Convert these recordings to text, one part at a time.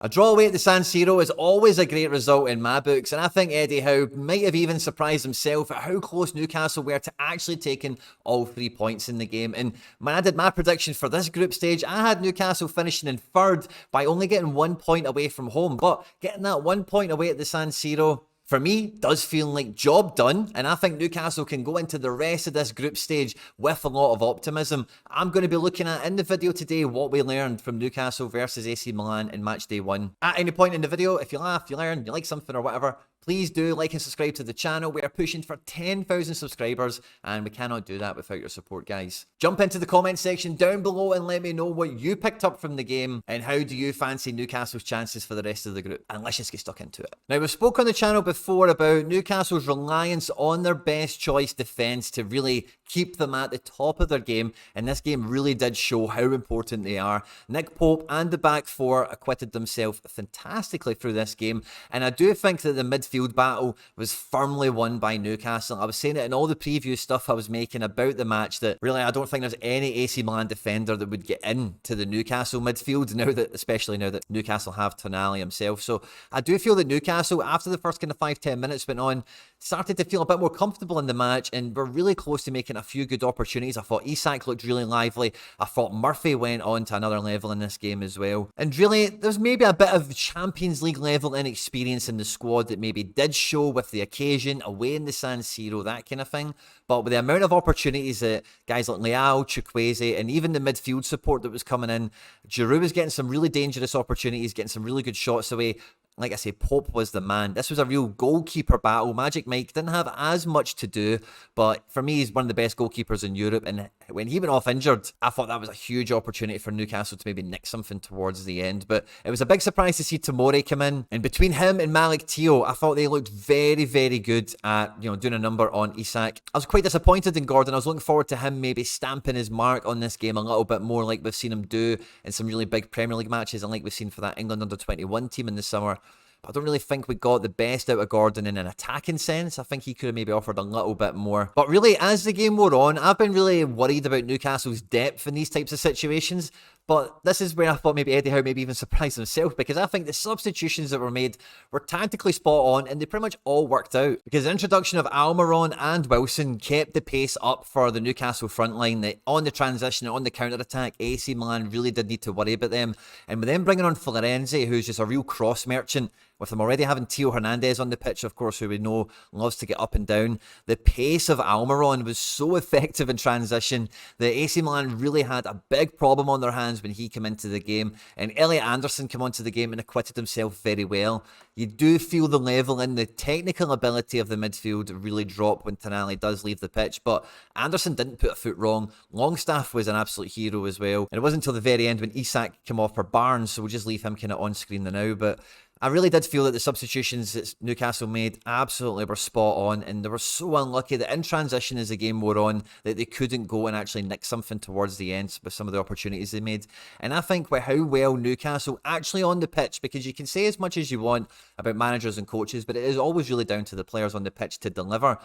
A draw away at the San Siro is always a great result in my books, and I think Eddie Howe might have even surprised himself at how close Newcastle were to actually taking all 3 points in the game. And when I did my prediction for this group stage, I had Newcastle finishing in third by only getting 1 point away from home. But getting that 1 point away at the San Siro, for me, does feel like job done, and I think Newcastle can go into the rest of this group stage with a lot of optimism. I'm going to be looking at in the video today what we learned from Newcastle versus AC Milan in Matchday 1. At any point in the video, if you laugh, you learn, you like something or whatever, please do like and subscribe to the channel. We are pushing for 10,000 subscribers, and we cannot do that without your support, guys. Jump into the comment section down below and let me know what you picked up from the game, and how do you fancy Newcastle's chances for the rest of the group. And let's just get stuck into it. Now, we've spoken on the channel before about Newcastle's reliance on their best choice defence to really keep them at the top of their game, and this game really did show how important they are. Nick Pope and the back four acquitted themselves fantastically through this game, and I do think that the midfield battle was firmly won by Newcastle. I was saying it in all the preview stuff I was making about the match, that really I don't think there's any AC Milan defender that would get into the Newcastle midfield, especially now that Newcastle have Tonali himself. So I do feel that Newcastle, after the first kind of 5-10 minutes went on, started to feel a bit more comfortable in the match, and were really close to making a few good opportunities. I thought Isak looked really lively. I thought Murphy went on to another level in this game as well. And really, there's maybe a bit of Champions League level inexperience in the squad that maybe did show with the occasion, away in the San Siro, that kind of thing. But with the amount of opportunities that guys like Leao, Chukwueze, and even the midfield support that was coming in, Giroud was getting some really dangerous opportunities, getting some really good shots away. Like I say, Pope was the man. This was a real goalkeeper battle. Magic Mike didn't have as much to do, but for me, he's one of the best goalkeepers in Europe. And when he went off injured, I thought that was a huge opportunity for Newcastle to maybe nick something towards the end. But it was a big surprise to see Tomori come in. And between him and Malik Teo, I thought they looked very, very good at, doing a number on Isak. I was quite disappointed in Gordon. I was looking forward to him maybe stamping his mark on this game a little bit more, like we've seen him do in some really big Premier League matches, and like we've seen for that England under-21 team in the summer. But I don't really think we got the best out of Gordon in an attacking sense. I think he could have maybe offered a little bit more. But really, as the game wore on, I've been really worried about Newcastle's depth in these types of situations. But this is where I thought maybe Eddie Howe maybe even surprised himself, because I think the substitutions that were made were tactically spot on, and they pretty much all worked out. Because the introduction of Almiron and Wilson kept the pace up for the Newcastle front line. That on the transition and on the counter-attack, AC Milan really did need to worry about them. And with them bringing on Florenzi, who's just a real cross merchant, with them already having Theo Hernandez on the pitch, of course, who we know loves to get up and down, the pace of Almiron was so effective in transition that AC Milan really had a big problem on their hands when he came into the game. And Elliot Anderson came onto the game and acquitted himself very well. You do feel the level and the technical ability of the midfield really drop when Tonali does leave the pitch, but Anderson didn't put a foot wrong. Longstaff was an absolute hero as well. And it wasn't until the very end when Isak came off for Barnes, so we'll just leave him kind of on screen now. But I really did feel that the substitutions that Newcastle made absolutely were spot on, and they were so unlucky that in transition as the game wore on that they couldn't go and actually nick something towards the end with some of the opportunities they made. And I think with how well Newcastle actually on the pitch, because you can say as much as you want about managers and coaches, but it is always really down to the players on the pitch to deliver.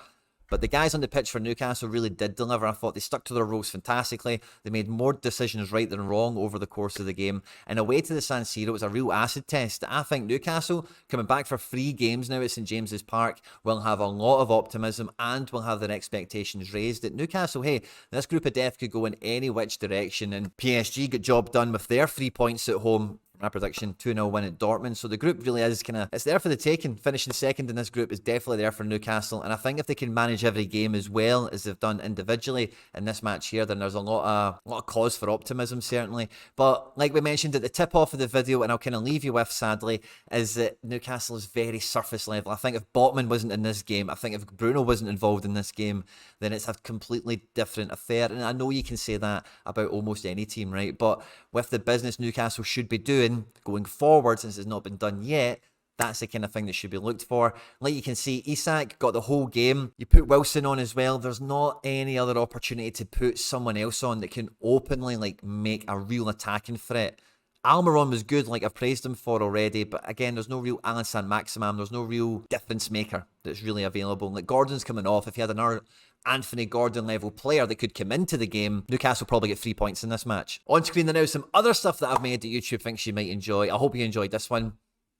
But the guys on the pitch for Newcastle really did deliver. I thought they stuck to their roles fantastically. They made more decisions right than wrong over the course of the game. And away to the San Siro, it was a real acid test. I think Newcastle, coming back for 3 games now at St James's Park, will have a lot of optimism and will have their expectations raised. At Newcastle, hey, this group of death could go in any which direction. And PSG got job done with their 3 points at home. My prediction, 2-0 win at Dortmund. So the group really is it's there for the taking. Finishing second in this group is definitely there for Newcastle. And I think if they can manage every game as well as they've done individually in this match here, then there's a lot of cause for optimism, certainly. But like we mentioned at the tip-off of the video, and I'll kind of leave you with, sadly, is that Newcastle is very surface level. I think if Botman wasn't in this game, I think if Bruno wasn't involved in this game, then it's a completely different affair. And I know you can say that about almost any team, right? But with the business Newcastle should be doing going forward, since it's not been done yet, that's the kind of thing that should be looked for. Like you can see, Isak got the whole game. You put Wilson on as well. There's not any other opportunity to put someone else on that can openly make a real attacking threat. Almiron was good, like I've praised him for already, but again, there's no real Alan Saint-Maximin. There's no real difference maker that's really available. Like Gordon's coming off. If he had another Anthony Gordon level player that could come into the game, Newcastle probably get 3 points in this match. On screen there now some other stuff that I've made that YouTube thinks you might enjoy. I hope you enjoyed this one,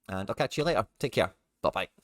and I'll catch you later. Take care. Bye-bye.